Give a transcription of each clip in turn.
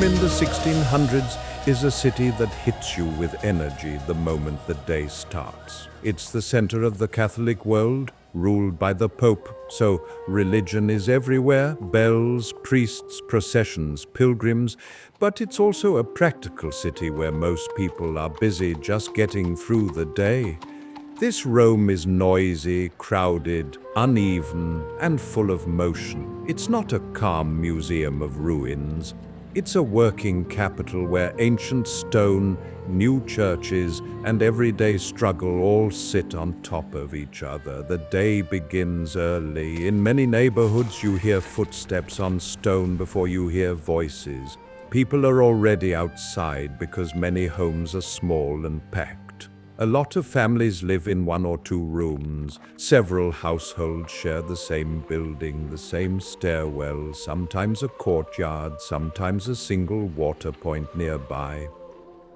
Rome in the 1600s is a city that hits you with energy the moment the day starts. It's the center of the Catholic world, ruled by the Pope, so religion is everywhere, bells, priests, processions, pilgrims, but it's also a practical city where most people are busy just getting through the day. This Rome is noisy, crowded, uneven, and full of motion. It's not a calm museum of ruins. It's a working capital where ancient stone, new churches, and everyday struggle all sit on top of each other. The day begins early. In many neighborhoods, you hear footsteps on stone before you hear voices. People are already outside because many homes are small and packed. A lot of families live in 1 or 2 rooms. Several households share the same building, the same stairwell, sometimes a courtyard, sometimes a single water point nearby.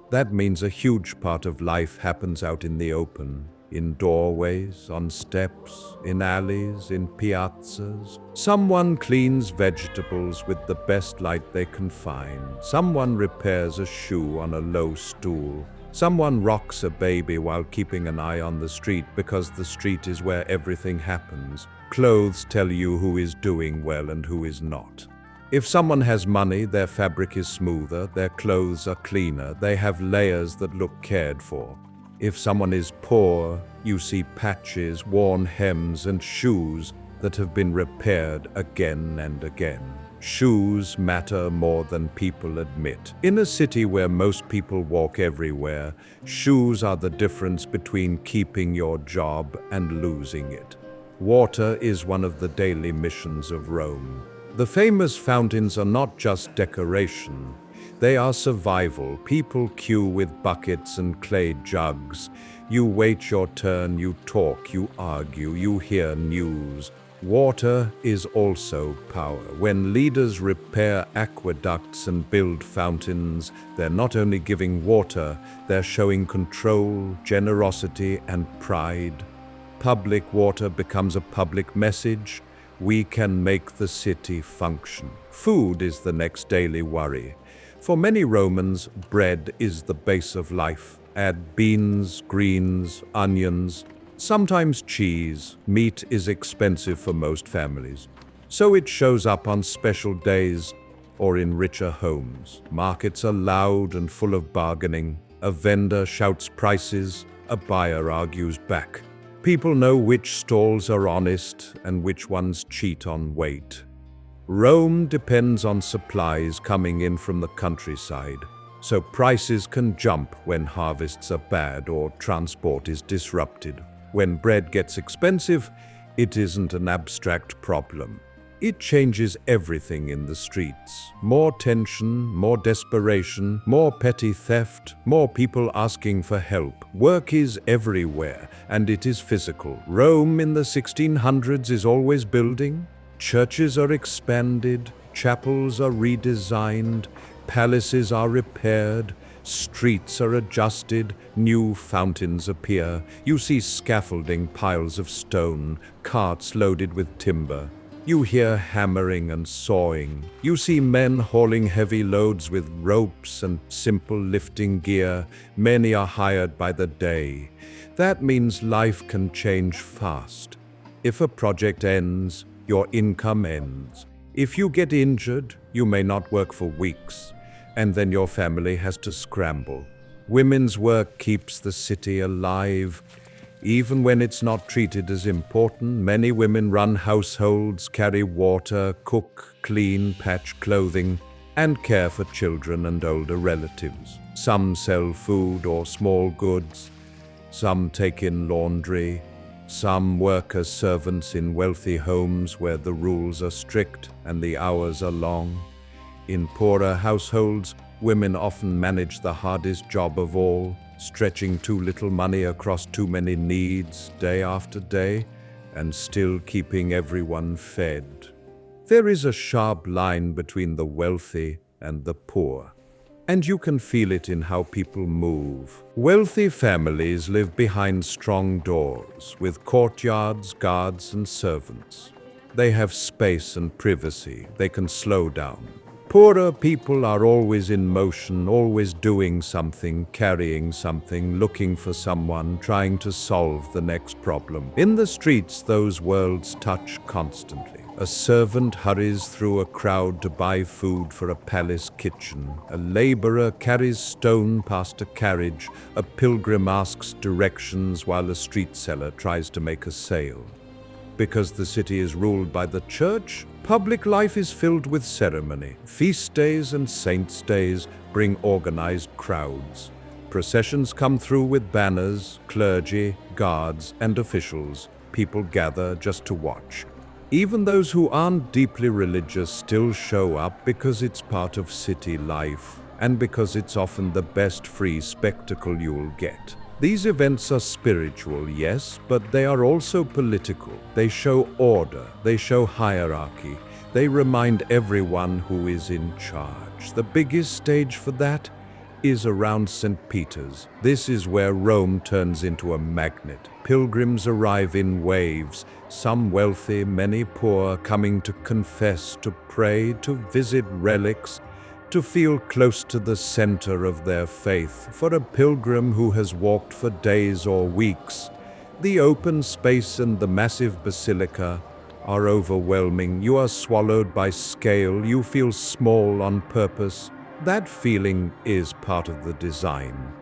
That means a huge part of life happens out in the open, in doorways, on steps, in alleys, in piazzas. Someone cleans vegetables with the best light they can find. Someone repairs a shoe on a low stool. Someone rocks a baby while keeping an eye on the street because the street is where everything happens. Clothes tell you who is doing well and who is not. If someone has money, their fabric is smoother, their clothes are cleaner, they have layers that look cared for. If someone is poor, you see patches, worn hems, and shoes that have been repaired again and again. Shoes matter more than people admit. In a city where most people walk everywhere, shoes are the difference between keeping your job and losing it. Water is one of the daily missions of Rome. The famous fountains are not just decoration. They are survival. People queue with buckets and clay jugs. You wait your turn, you talk, you argue, you hear news. Water is also power. When leaders repair aqueducts and build fountains, they're not only giving water, they're showing control, generosity, and pride. Public water becomes a public message. We can make the city function. Food is the next daily worry. For many Romans, bread is the base of life. Add beans, greens, onions, sometimes cheese. Meat is expensive for most families, so it shows up on special days or in richer homes. Markets are loud and full of bargaining. A vendor shouts prices, a buyer argues back. People know which stalls are honest and which ones cheat on weight. Rome depends on supplies coming in from the countryside, so prices can jump when harvests are bad or transport is disrupted. When bread gets expensive, it isn't an abstract problem. It changes everything in the streets. More tension, more desperation, more petty theft, more people asking for help. Work is everywhere, and it is physical. Rome in the 1600s is always building. Churches are expanded, chapels are redesigned, palaces are repaired, streets are adjusted, new fountains appear. You see scaffolding, piles of stone, carts loaded with timber. You hear hammering and sawing. You see men hauling heavy loads with ropes and simple lifting gear. Many are hired by the day. That means life can change fast. If a project ends, your income ends. If you get injured, you may not work for weeks, and then your family has to scramble. Women's work keeps the city alive. Even when it's not treated as important, many women run households, carry water, cook, clean, patch clothing, and care for children and older relatives. Some sell food or small goods. Some take in laundry. Some work as servants in wealthy homes where the rules are strict and the hours are long. In poorer households, women often manage the hardest job of all, stretching too little money across too many needs day after day, and still keeping everyone fed. There is a sharp line between the wealthy and the poor, and you can feel it in how people move. Wealthy families live behind strong doors, with courtyards, guards, and servants. They have space and privacy. They can slow down. Poorer people are always in motion, always doing something, carrying something, looking for someone, trying to solve the next problem. In the streets, those worlds touch constantly. A servant hurries through a crowd to buy food for a palace kitchen. A laborer carries stone past a carriage. A pilgrim asks directions while a street seller tries to make a sale. Because the city is ruled by the church, public life is filled with ceremony. Feast days and saints' days bring organized crowds. Processions come through with banners, clergy, guards, and officials. People gather just to watch. Even those who aren't deeply religious still show up because it's part of city life, and because it's often the best free spectacle you'll get. These events are spiritual, yes, but they are also political. They show order, they show hierarchy, they remind everyone who is in charge. The biggest stage for that is around St. Peter's. This is where Rome turns into a magnet. Pilgrims arrive in waves, some wealthy, many poor, coming to confess, to pray, to visit relics, to feel close to the center of their faith. For a pilgrim who has walked for days or weeks, the open space and the massive basilica are overwhelming. You are swallowed by scale, you feel small on purpose. That feeling is part of the design.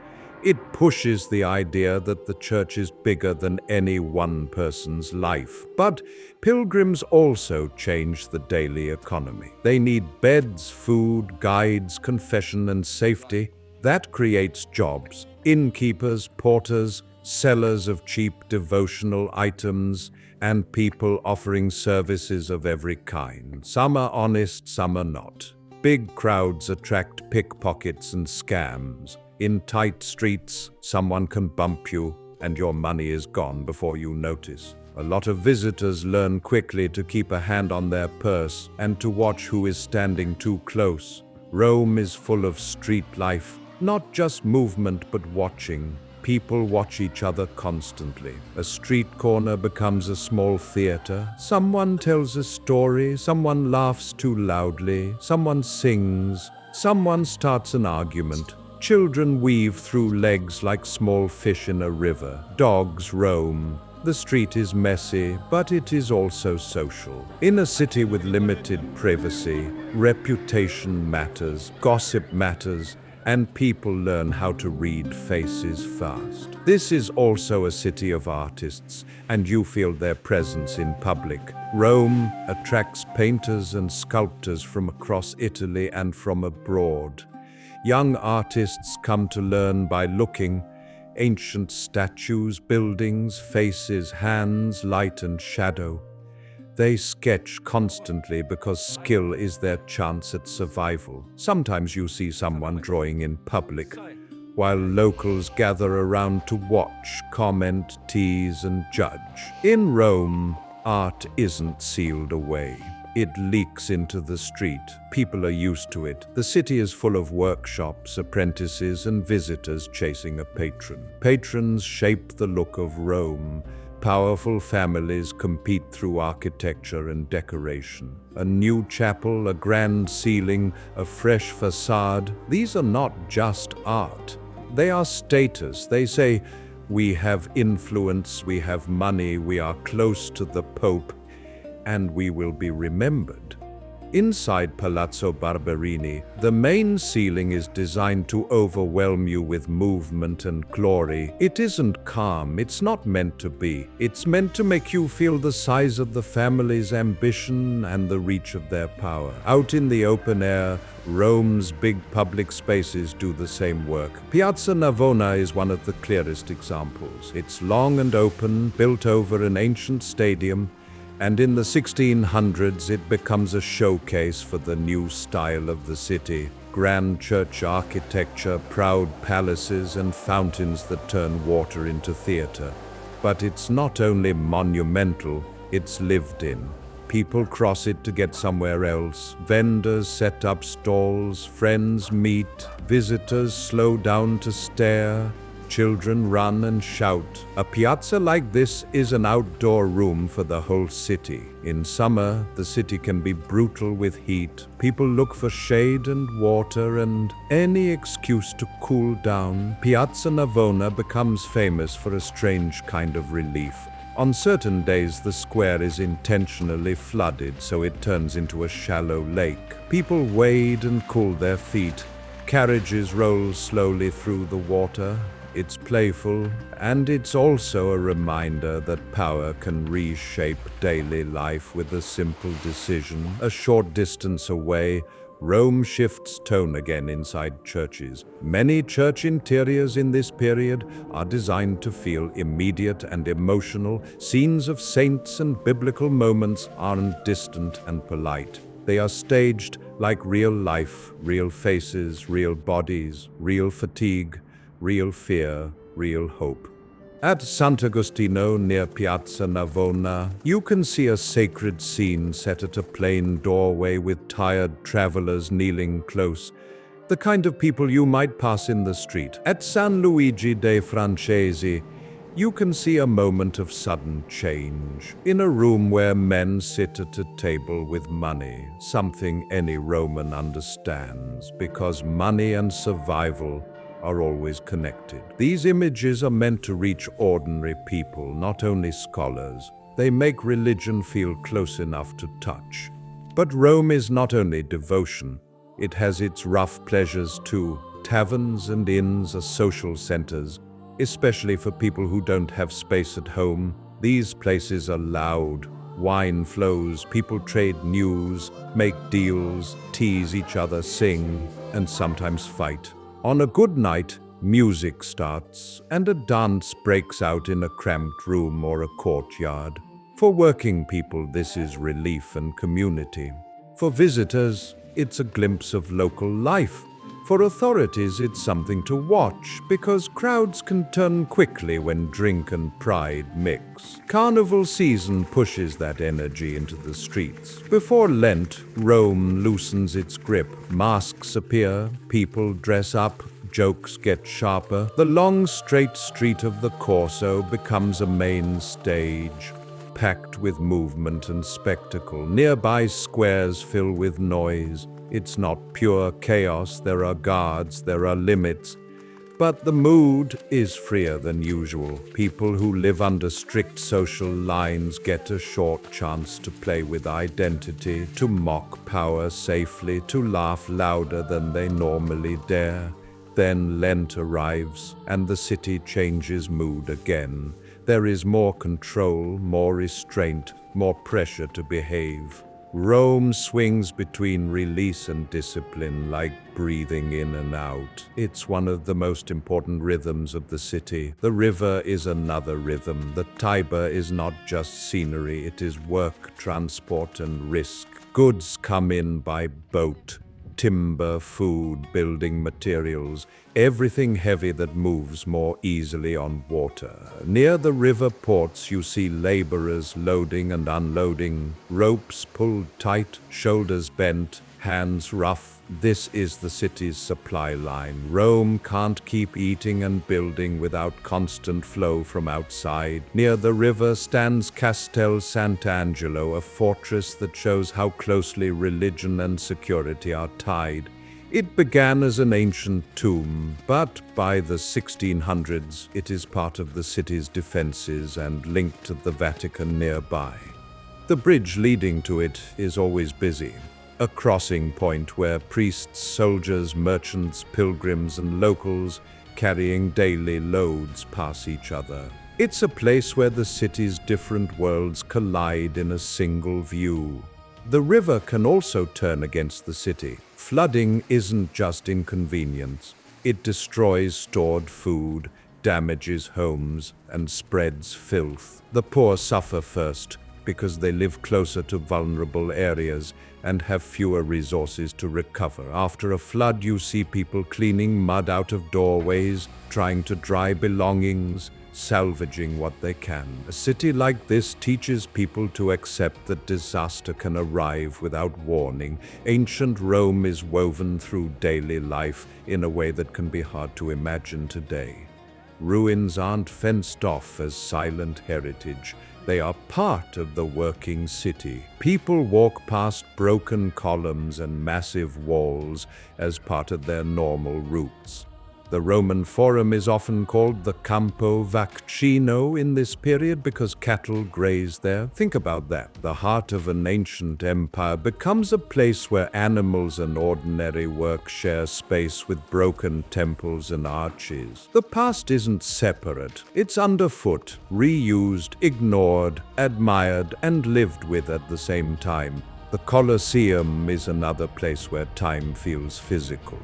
It pushes the idea that the church is bigger than any one person's life. But pilgrims also change the daily economy. They need beds, food, guides, confession, and safety. That creates jobs. Innkeepers, porters, sellers of cheap devotional items, and people offering services of every kind. Some are honest, some are not. Big crowds attract pickpockets and scams. In tight streets, someone can bump you and your money is gone before you notice. A lot of visitors learn quickly to keep a hand on their purse and to watch who is standing too close. Rome is full of street life, not just movement but watching. People watch each other constantly. A street corner becomes a small theater. Someone tells a story, someone laughs too loudly, someone sings, someone starts an argument. Children weave through legs like small fish in a river. Dogs roam. The street is messy, but it is also social. In a city with limited privacy, reputation matters, gossip matters, and people learn how to read faces fast. This is also a city of artists, and you feel their presence in public. Rome attracts painters and sculptors from across Italy and from abroad. Young artists come to learn by looking. Ancient statues, buildings, faces, hands, light and shadow. They sketch constantly because skill is their chance at survival. Sometimes you see someone drawing in public, while locals gather around to watch, comment, tease, and judge. In Rome, art isn't sealed away. It leaks into the street. People are used to it. The city is full of workshops, apprentices, and visitors chasing a patron. Patrons shape the look of Rome. Powerful families compete through architecture and decoration. A new chapel, a grand ceiling, a fresh facade. These are not just art. They are status. They say, we have influence, we have money, we are close to the Pope, and we will be remembered. Inside Palazzo Barberini, the main ceiling is designed to overwhelm you with movement and glory. It isn't calm, it's not meant to be. It's meant to make you feel the size of the family's ambition and the reach of their power. Out in the open air, Rome's big public spaces do the same work. Piazza Navona is one of the clearest examples. It's long and open, built over an ancient stadium, and in the 1600s it becomes a showcase for the new style of the city. Grand church architecture, proud palaces, and fountains that turn water into theater. But it's not only monumental, it's lived in. People cross it to get somewhere else. Vendors set up stalls, friends meet, visitors slow down to stare. Children run and shout. A piazza like this is an outdoor room for the whole city. In summer, the city can be brutal with heat. People look for shade and water and any excuse to cool down. Piazza Navona becomes famous for a strange kind of relief. On certain days, the square is intentionally flooded so it turns into a shallow lake. People wade and cool their feet. Carriages roll slowly through the water. It's playful, and it's also a reminder that power can reshape daily life with a simple decision. A short distance away, Rome shifts tone again inside churches. Many church interiors in this period are designed to feel immediate and emotional. Scenes of saints and biblical moments aren't distant and polite. They are staged like real life, real faces, real bodies, real fatigue, real fear, real hope. At Sant'Agostino near Piazza Navona, you can see a sacred scene set at a plain doorway with tired travelers kneeling close, the kind of people you might pass in the street. At San Luigi dei Francesi, you can see a moment of sudden change. In a room where men sit at a table with money, something any Roman understands, because money and survival are always connected. These images are meant to reach ordinary people, not only scholars. They make religion feel close enough to touch. But Rome is not only devotion, it has its rough pleasures too. Taverns and inns are social centers, especially for people who don't have space at home. These places are loud. Wine flows, people trade news, make deals, tease each other, sing, and sometimes fight. On a good night, music starts, and a dance breaks out in a cramped room or a courtyard. For working people, this is relief and community. For visitors, it's a glimpse of local life. For authorities, it's something to watch, because crowds can turn quickly when drink and pride mix. Carnival season pushes that energy into the streets. Before Lent, Rome loosens its grip. Masks appear, people dress up, jokes get sharper. The long, straight street of the Corso becomes a main stage, packed with movement and spectacle. Nearby squares fill with noise. It's not pure chaos, there are guards, there are limits, but the mood is freer than usual. People who live under strict social lines get a short chance to play with identity, to mock power safely, to laugh louder than they normally dare. Then Lent arrives, and the city changes mood again. There is more control, more restraint, more pressure to behave. Rome swings between release and discipline like breathing in and out. It's one of the most important rhythms of the city. The river is another rhythm. The Tiber is not just scenery, it is work, transport, and risk. Goods come in by boat. Timber, food, building materials, everything heavy that moves more easily on water. Near the river ports, you see laborers loading and unloading, ropes pulled tight, shoulders bent, hands rough. This is the city's supply line. Rome can't keep eating and building without constant flow from outside. Near the river stands Castel Sant'Angelo, a fortress that shows how closely religion and security are tied. It began as an ancient tomb, but by the 1600s, it is part of the city's defenses and linked to the Vatican nearby. The bridge leading to it is always busy. A crossing point where priests, soldiers, merchants, pilgrims, and locals carrying daily loads pass each other. It's a place where the city's different worlds collide in a single view. The river can also turn against the city. Flooding isn't just inconvenience. It destroys stored food, damages homes, and spreads filth. The poor suffer first because they live closer to vulnerable areas and have fewer resources to recover. After a flood, you see people cleaning mud out of doorways, trying to dry belongings, salvaging what they can. A city like this teaches people to accept that disaster can arrive without warning. Ancient Rome is woven through daily life in a way that can be hard to imagine today. Ruins aren't fenced off as silent heritage. They are part of the working city. People walk past broken columns and massive walls as part of their normal routes. The Roman Forum is often called the Campo Vaccino in this period because cattle graze there. Think about that. The heart of an ancient empire becomes a place where animals and ordinary work share space with broken temples and arches. The past isn't separate. It's underfoot, reused, ignored, admired, and lived with at the same time. The Colosseum is another place where time feels physical.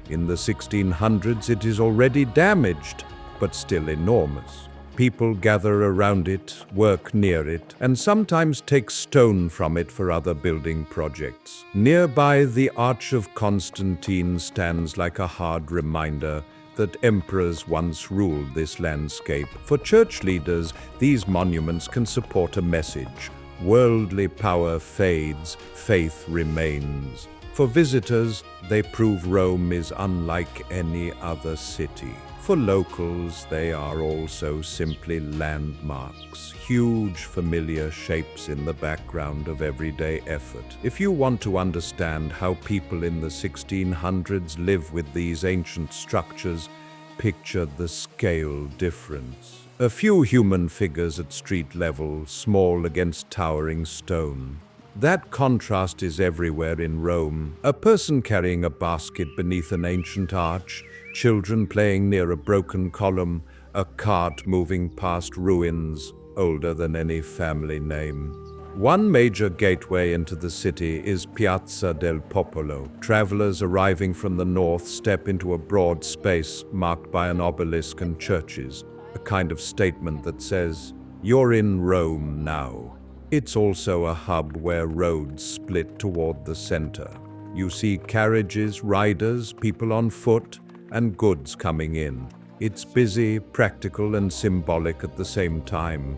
In the 1600s, it is already damaged, but still enormous. People gather around it, work near it, and sometimes take stone from it for other building projects. Nearby, the Arch of Constantine stands like a hard reminder that emperors once ruled this landscape. For church leaders, these monuments can support a message. Worldly power fades, faith remains. For visitors, they prove Rome is unlike any other city. For locals, they are also simply landmarks, huge familiar shapes in the background of everyday effort. If you want to understand how people in the 1600s live with these ancient structures, picture the scale difference. A few human figures at street level, small against towering stone. That contrast is everywhere in Rome. A person carrying a basket beneath an ancient arch, children playing near a broken column, a cart moving past ruins older than any family name. One major gateway into the city is Piazza del Popolo. Travelers arriving from the north step into a broad space marked by an obelisk and churches, a kind of statement that says, "You're in Rome now." It's also a hub where roads split toward the center. You see carriages, riders, people on foot, and goods coming in. It's busy, practical, and symbolic at the same time.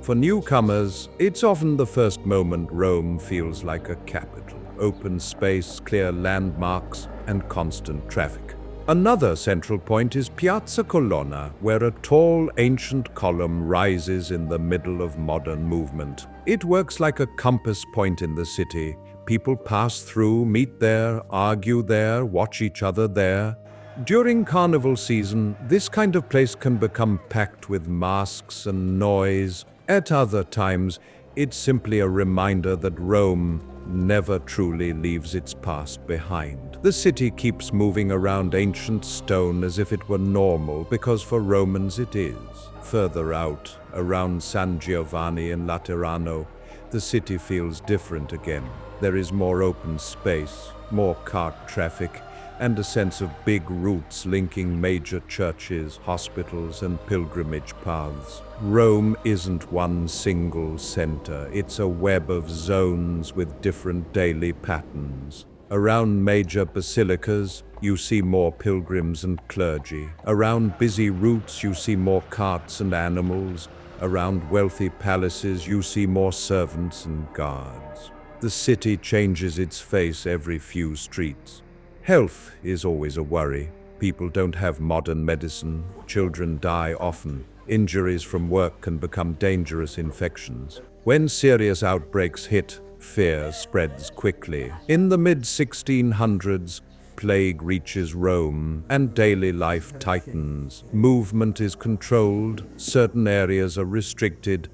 For newcomers, it's often the first moment Rome feels like a capital. Open space, clear landmarks, and constant traffic. Another central point is Piazza Colonna, where a tall, ancient column rises in the middle of modern movement. It works like a compass point in the city. People pass through, meet there, argue there, watch each other there. During carnival season, this kind of place can become packed with masks and noise. At other times, it's simply a reminder that Rome never truly leaves its past behind. The city keeps moving around ancient stone as if it were normal, because for Romans it is. Further out, around San Giovanni and Laterano, the city feels different again. There is more open space, more cart traffic, and a sense of big routes linking major churches, hospitals, and pilgrimage paths. Rome isn't one single center, it's a web of zones with different daily patterns. Around major basilicas, you see more pilgrims and clergy. Around busy routes, you see more carts and animals. Around wealthy palaces, you see more servants and guards. The city changes its face every few streets. Health is always a worry. People don't have modern medicine. Children die often. Injuries from work can become dangerous infections. When serious outbreaks hit, fear spreads quickly. In the mid-1600s, plague reaches Rome and daily life tightens. Movement is controlled, certain areas are restricted,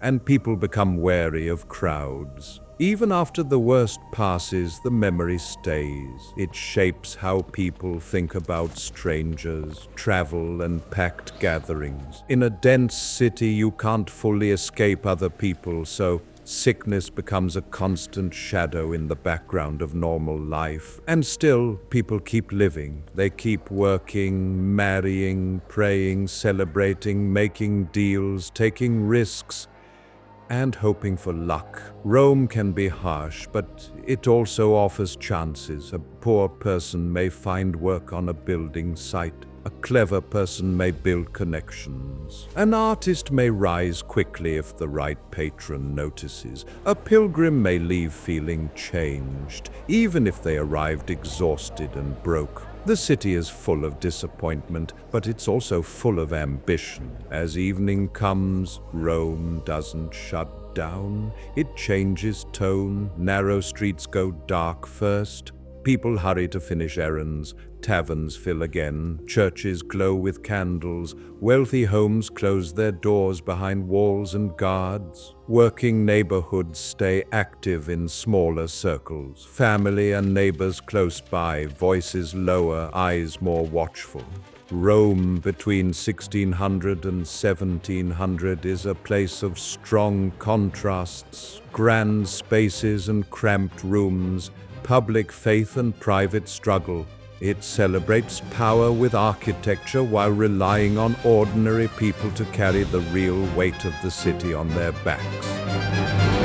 and people become wary of crowds. Even after the worst passes, the memory stays. It shapes how people think about strangers, travel, and packed gatherings. In a dense city, you can't fully escape other people, so sickness becomes a constant shadow in the background of normal life. And still, people keep living. They keep working, marrying, praying, celebrating, making deals, taking risks, and hoping for luck. Rome can be harsh, but it also offers chances. A poor person may find work on a building site. A clever person may build connections. An artist may rise quickly if the right patron notices. A pilgrim may leave feeling changed, even if they arrived exhausted and broke. The city is full of disappointment, but it's also full of ambition. As evening comes, Rome doesn't shut down. It changes tone. Narrow streets go dark first. People hurry to finish errands. Taverns fill again. Churches glow with candles. Wealthy homes close their doors behind walls and guards. Working neighborhoods stay active in smaller circles. Family and neighbors close by, voices lower, eyes more watchful. Rome between 1600 and 1700 is a place of strong contrasts, grand spaces and cramped rooms, public faith and private struggle. It celebrates power with architecture while relying on ordinary people to carry the real weight of the city on their backs.